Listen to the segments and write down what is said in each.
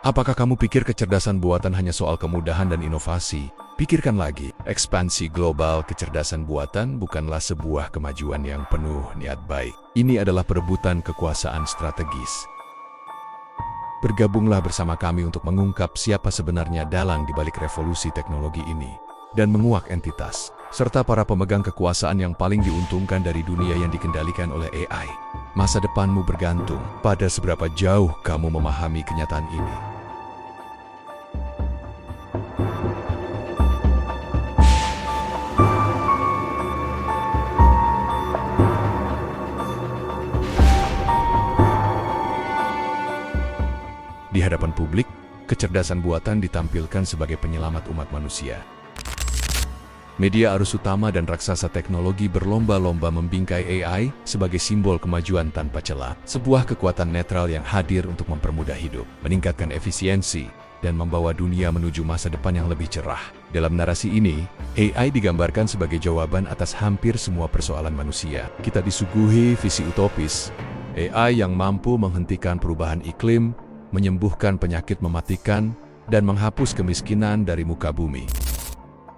Apakah kamu pikir kecerdasan buatan hanya soal kemudahan dan inovasi? Pikirkan lagi, ekspansi global kecerdasan buatan bukanlah sebuah kemajuan yang penuh niat baik. Ini adalah perebutan kekuasaan strategis. Bergabunglah bersama kami untuk mengungkap siapa sebenarnya dalang di balik revolusi teknologi ini, dan menguak entitas, serta para pemegang kekuasaan yang paling diuntungkan dari dunia yang dikendalikan oleh AI. Masa depanmu bergantung pada seberapa jauh kamu memahami kenyataan ini. Di hadapan publik, kecerdasan buatan ditampilkan sebagai penyelamat umat manusia. Media arus utama dan raksasa teknologi berlomba-lomba membingkai AI sebagai simbol kemajuan tanpa celah, sebuah kekuatan netral yang hadir untuk mempermudah hidup, meningkatkan efisiensi, dan membawa dunia menuju masa depan yang lebih cerah. Dalam narasi ini, AI digambarkan sebagai jawaban atas hampir semua persoalan manusia. Kita disuguhi visi utopis, AI yang mampu menghentikan perubahan iklim, menyembuhkan penyakit mematikan, dan menghapus kemiskinan dari muka bumi.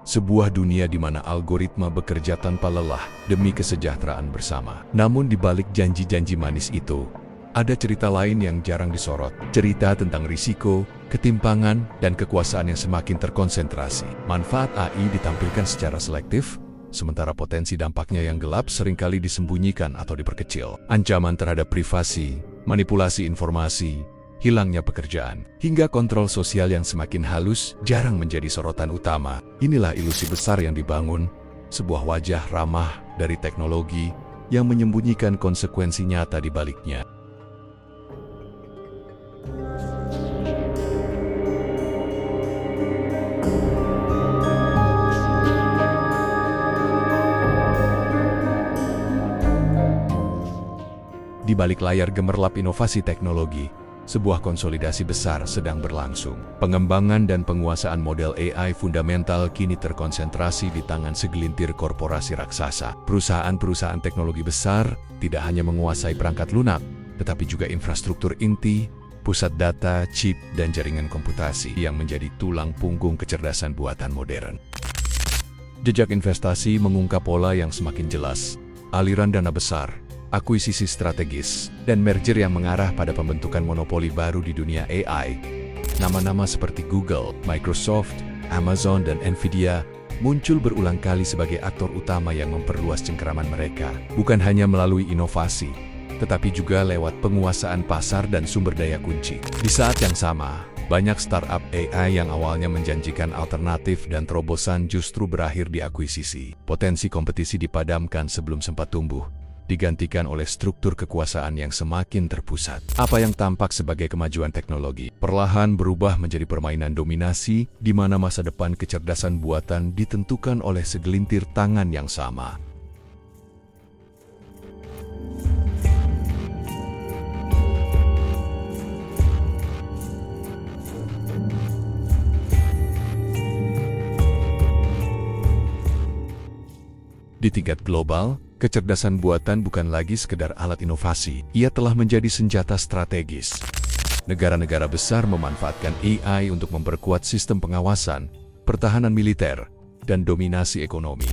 Sebuah dunia di mana algoritma bekerja tanpa lelah demi kesejahteraan bersama. Namun di balik janji-janji manis itu, ada cerita lain yang jarang disorot. Cerita tentang risiko, ketimpangan, dan kekuasaan yang semakin terkonsentrasi. Manfaat AI ditampilkan secara selektif, sementara potensi dampaknya yang gelap seringkali disembunyikan atau diperkecil. Ancaman terhadap privasi, manipulasi informasi, hilangnya pekerjaan, hingga kontrol sosial yang semakin halus jarang menjadi sorotan utama. Inilah ilusi besar yang dibangun, sebuah wajah ramah dari teknologi yang menyembunyikan konsekuensi nyata di baliknya. Di balik layar gemerlap inovasi teknologi, sebuah konsolidasi besar sedang berlangsung. Pengembangan dan penguasaan model AI fundamental kini terkonsentrasi di tangan segelintir korporasi raksasa. Perusahaan-perusahaan teknologi besar tidak hanya menguasai perangkat lunak, tetapi juga infrastruktur inti, pusat data, chip, dan jaringan komputasi yang menjadi tulang punggung kecerdasan buatan modern. Jejak investasi mengungkap pola yang semakin jelas, aliran dana besar, akuisisi strategis, dan merger yang mengarah pada pembentukan monopoli baru di dunia AI. Nama-nama seperti Google, Microsoft, Amazon, dan Nvidia muncul berulang kali sebagai aktor utama yang memperluas cengkeraman mereka, bukan hanya melalui inovasi, tetapi juga lewat penguasaan pasar dan sumber daya kunci. Di saat yang sama, banyak startup AI yang awalnya menjanjikan alternatif dan terobosan justru berakhir di akuisisi. Potensi kompetisi dipadamkan sebelum sempat tumbuh, digantikan oleh struktur kekuasaan yang semakin terpusat. Apa yang tampak sebagai kemajuan teknologi perlahan berubah menjadi permainan dominasi di mana masa depan kecerdasan buatan ditentukan oleh segelintir tangan yang sama. Di tingkat global, kecerdasan buatan bukan lagi sekedar alat inovasi, ia telah menjadi senjata strategis. Negara-negara besar memanfaatkan AI untuk memperkuat sistem pengawasan, pertahanan militer, dan dominasi ekonomi.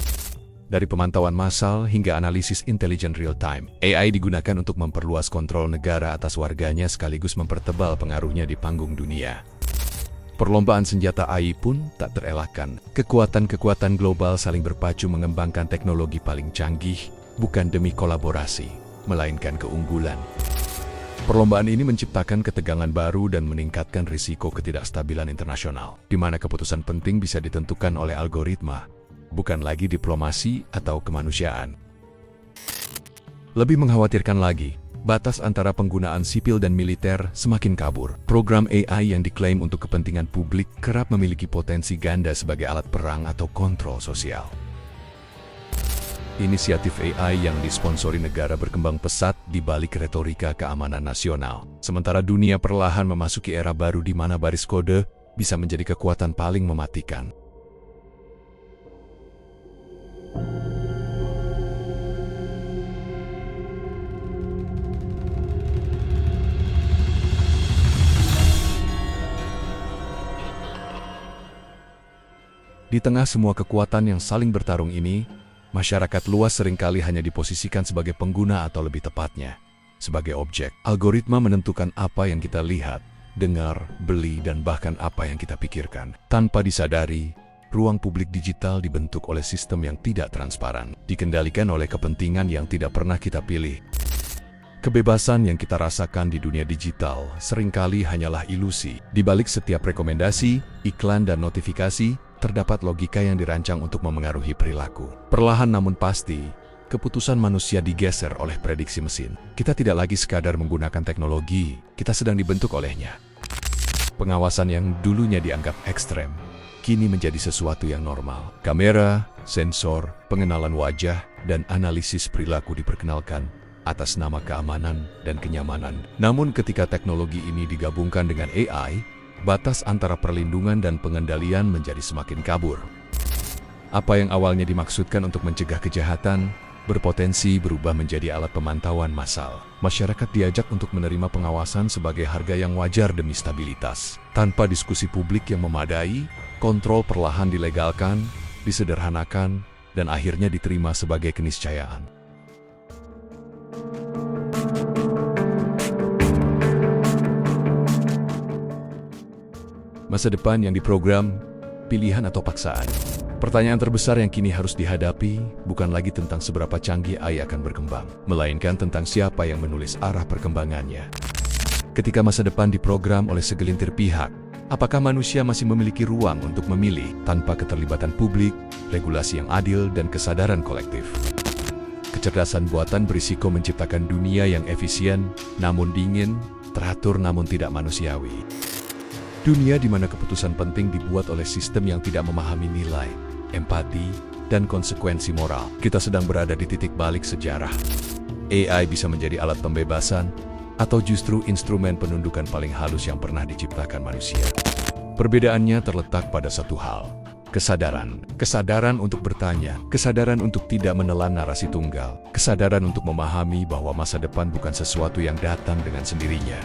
Dari pemantauan massal hingga analisis intelijen real-time, AI digunakan untuk memperluas kontrol negara atas warganya sekaligus mempertebal pengaruhnya di panggung dunia. Perlombaan senjata AI pun tak terelakkan. Kekuatan-kekuatan global saling berpacu mengembangkan teknologi paling canggih, bukan demi kolaborasi, melainkan keunggulan. Perlombaan ini menciptakan ketegangan baru dan meningkatkan risiko ketidakstabilan internasional, di mana keputusan penting bisa ditentukan oleh algoritma, bukan lagi diplomasi atau kemanusiaan. Lebih mengkhawatirkan lagi, batas antara penggunaan sipil dan militer semakin kabur. Program AI yang diklaim untuk kepentingan publik kerap memiliki potensi ganda sebagai alat perang atau kontrol sosial. Inisiatif AI yang disponsori negara berkembang pesat di balik retorika keamanan nasional. Sementara dunia perlahan memasuki era baru di mana baris kode bisa menjadi kekuatan paling mematikan. Di tengah semua kekuatan yang saling bertarung ini, masyarakat luas seringkali hanya diposisikan sebagai pengguna atau lebih tepatnya, sebagai objek. Algoritma menentukan apa yang kita lihat, dengar, beli, dan bahkan apa yang kita pikirkan. Tanpa disadari, ruang publik digital dibentuk oleh sistem yang tidak transparan, dikendalikan oleh kepentingan yang tidak pernah kita pilih. Kebebasan yang kita rasakan di dunia digital seringkali hanyalah ilusi. Di balik setiap rekomendasi, iklan, dan notifikasi, terdapat logika yang dirancang untuk memengaruhi perilaku. Perlahan namun pasti, keputusan manusia digeser oleh prediksi mesin. Kita tidak lagi sekadar menggunakan teknologi, kita sedang dibentuk olehnya. Pengawasan yang dulunya dianggap ekstrem, kini menjadi sesuatu yang normal. Kamera, sensor, pengenalan wajah, dan analisis perilaku diperkenalkan atas nama keamanan dan kenyamanan. Namun ketika teknologi ini digabungkan dengan AI, batas antara perlindungan dan pengendalian menjadi semakin kabur. Apa yang awalnya dimaksudkan untuk mencegah kejahatan, berpotensi berubah menjadi alat pemantauan massal. Masyarakat diajak untuk menerima pengawasan sebagai harga yang wajar demi stabilitas. Tanpa diskusi publik yang memadai, kontrol perlahan dilegalkan, disederhanakan, dan akhirnya diterima sebagai keniscayaan. Masa depan yang diprogram, pilihan atau paksaan. Pertanyaan terbesar yang kini harus dihadapi bukan lagi tentang seberapa canggih AI akan berkembang, melainkan tentang siapa yang menulis arah perkembangannya. Ketika masa depan diprogram oleh segelintir pihak, apakah manusia masih memiliki ruang untuk memilih tanpa keterlibatan publik, regulasi yang adil, dan kesadaran kolektif? Kecerdasan buatan berisiko menciptakan dunia yang efisien, namun dingin, teratur namun tidak manusiawi. Dunia di mana keputusan penting dibuat oleh sistem yang tidak memahami nilai, empati, dan konsekuensi moral. Kita sedang berada di titik balik sejarah. AI bisa menjadi alat pembebasan, atau justru instrumen penundukan paling halus yang pernah diciptakan manusia. Perbedaannya terletak pada satu hal, kesadaran. Kesadaran untuk bertanya, kesadaran untuk tidak menelan narasi tunggal, kesadaran untuk memahami bahwa masa depan bukan sesuatu yang datang dengan sendirinya.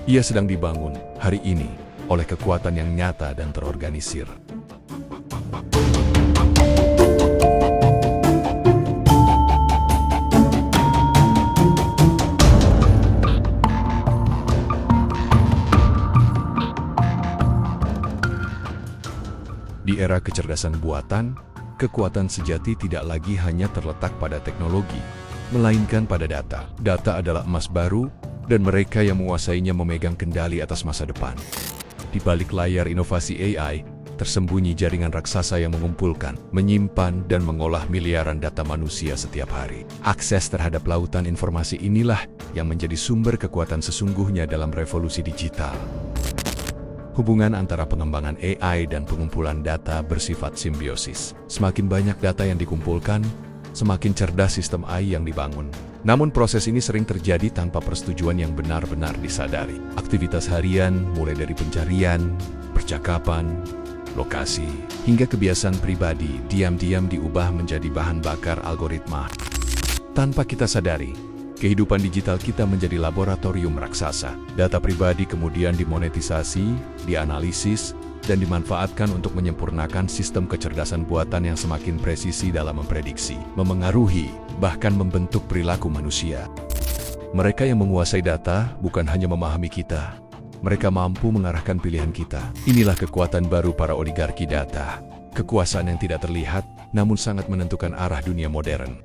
Ia sedang dibangun hari ini oleh kekuatan yang nyata dan terorganisir. Di era kecerdasan buatan, kekuatan sejati tidak lagi hanya terletak pada teknologi, melainkan pada data. Data adalah emas baru, dan mereka yang menguasainya memegang kendali atas masa depan. Di balik layar inovasi AI, tersembunyi jaringan raksasa yang mengumpulkan, menyimpan, dan mengolah miliaran data manusia setiap hari. Akses terhadap lautan informasi inilah yang menjadi sumber kekuatan sesungguhnya dalam revolusi digital. Hubungan antara pengembangan AI dan pengumpulan data bersifat simbiosis. Semakin banyak data yang dikumpulkan, semakin cerdas sistem AI yang dibangun. Namun proses ini sering terjadi tanpa persetujuan yang benar-benar disadari. Aktivitas harian, mulai dari pencarian, percakapan, lokasi, hingga kebiasaan pribadi, diam-diam diubah menjadi bahan bakar algoritma. Tanpa kita sadari, kehidupan digital kita menjadi laboratorium raksasa. Data pribadi kemudian dimonetisasi, dianalisis, dan dimanfaatkan untuk menyempurnakan sistem kecerdasan buatan yang semakin presisi dalam memprediksi, memengaruhi, bahkan membentuk perilaku manusia. Mereka yang menguasai data bukan hanya memahami kita, mereka mampu mengarahkan pilihan kita. Inilah kekuatan baru para oligarki data, kekuasaan yang tidak terlihat, namun sangat menentukan arah dunia modern.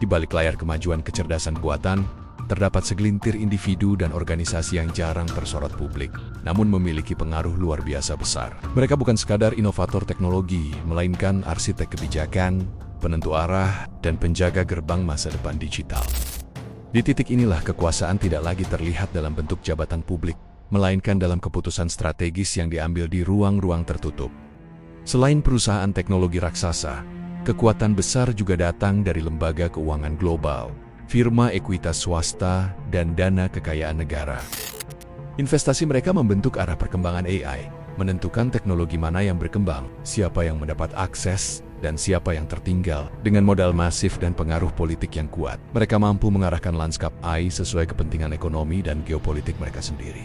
Di balik layar kemajuan kecerdasan buatan, terdapat segelintir individu dan organisasi yang jarang tersorot publik, namun memiliki pengaruh luar biasa besar. Mereka bukan sekadar inovator teknologi, melainkan arsitek kebijakan, penentu arah, dan penjaga gerbang masa depan digital. Di titik inilah kekuasaan tidak lagi terlihat dalam bentuk jabatan publik, melainkan dalam keputusan strategis yang diambil di ruang-ruang tertutup. Selain perusahaan teknologi raksasa, kekuatan besar juga datang dari lembaga keuangan global, firma ekuitas swasta, dan dana kekayaan negara. Investasi mereka membentuk arah perkembangan AI, menentukan teknologi mana yang berkembang, siapa yang mendapat akses, dan siapa yang tertinggal. Dengan modal masif dan pengaruh politik yang kuat, mereka mampu mengarahkan lanskap AI sesuai kepentingan ekonomi dan geopolitik mereka sendiri.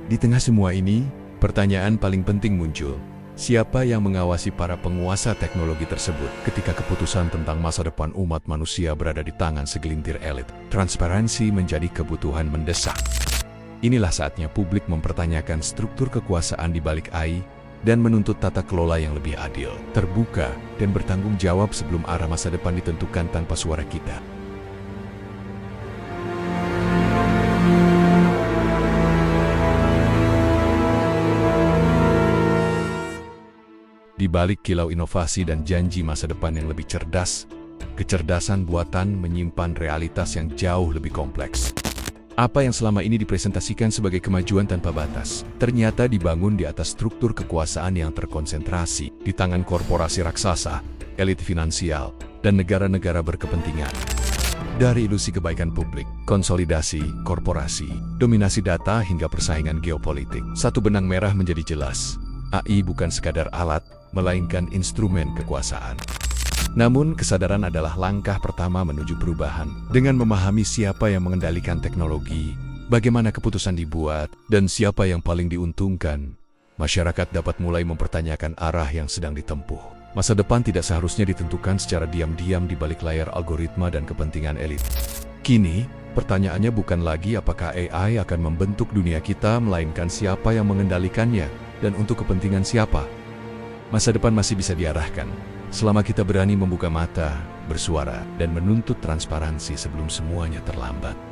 Di tengah semua ini, pertanyaan paling penting muncul. Siapa yang mengawasi para penguasa teknologi tersebut ketika keputusan tentang masa depan umat manusia berada di tangan segelintir elit? Transparansi menjadi kebutuhan mendesak. Inilah saatnya publik mempertanyakan struktur kekuasaan di balik AI dan menuntut tata kelola yang lebih adil, terbuka, dan bertanggung jawab sebelum arah masa depan ditentukan tanpa suara kita. Di balik kilau inovasi dan janji masa depan yang lebih cerdas, kecerdasan buatan menyimpan realitas yang jauh lebih kompleks. Apa yang selama ini dipresentasikan sebagai kemajuan tanpa batas, ternyata dibangun di atas struktur kekuasaan yang terkonsentrasi di tangan korporasi raksasa, elit finansial, dan negara-negara berkepentingan. Dari ilusi kebaikan publik, konsolidasi, korporasi, dominasi data hingga persaingan geopolitik, satu benang merah menjadi jelas. AI bukan sekadar alat, melainkan instrumen kekuasaan. Namun, kesadaran adalah langkah pertama menuju perubahan. Dengan memahami siapa yang mengendalikan teknologi, bagaimana keputusan dibuat, dan siapa yang paling diuntungkan, masyarakat dapat mulai mempertanyakan arah yang sedang ditempuh. Masa depan tidak seharusnya ditentukan secara diam-diam di balik layar algoritma dan kepentingan elit. Kini, pertanyaannya bukan lagi apakah AI akan membentuk dunia kita, melainkan siapa yang mengendalikannya, dan untuk kepentingan siapa. Masa depan masih bisa diarahkan, selama kita berani membuka mata, bersuara, dan menuntut transparansi sebelum semuanya terlambat.